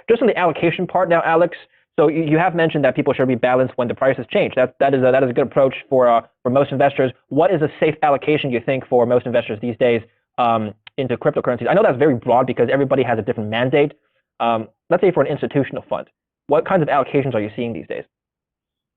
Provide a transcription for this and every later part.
just on the allocation part now, Alex. So you have mentioned that people should be balanced when the prices change. That is a good approach for most investors. What is a safe allocation you think for most investors these days into cryptocurrencies? I know that's very broad because everybody has a different mandate. Let's say for an institutional fund, what kinds of allocations are you seeing these days?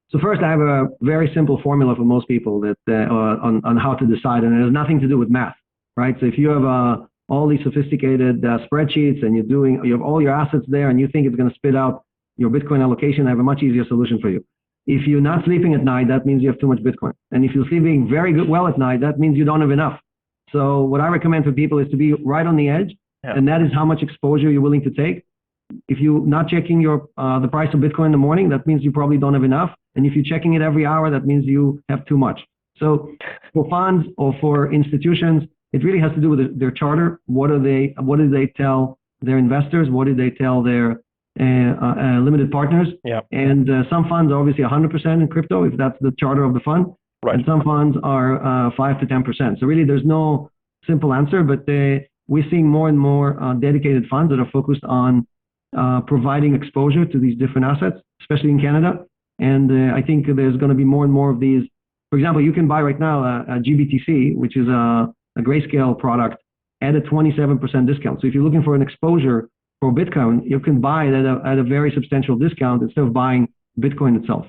So first, I have a very simple formula for most people that on how to decide, and it has nothing to do with math, right? So if you have all these sophisticated spreadsheets and you have all your assets there, and you think it's going to spit out your Bitcoin allocation, I have a much easier solution for you. If you're not sleeping at night, that means you have too much Bitcoin, and if you're sleeping well at night, that means you don't have enough. So what I recommend for people is to be right on the edge, and that is how much exposure you're willing to take. If you're not checking the price of Bitcoin in the morning, that means you probably don't have enough. And if you're checking it every hour, that means you have too much. So for funds or for institutions, it really has to do with their charter. What do they tell their investors? What do they tell their limited partners? Yeah. And some funds are obviously 100% in crypto, if that's the charter of the fund. Right. And some funds are 5 to 10%. So really, there's no simple answer, but we're seeing more and more dedicated funds that are focused on providing exposure to these different assets, especially in Canada. And I think there's going to be more and more of these. For example, you can buy right now a GBTC, which is a grayscale product, at a 27% discount. So if you're looking for an exposure for Bitcoin, you can buy it at a very substantial discount instead of buying Bitcoin itself.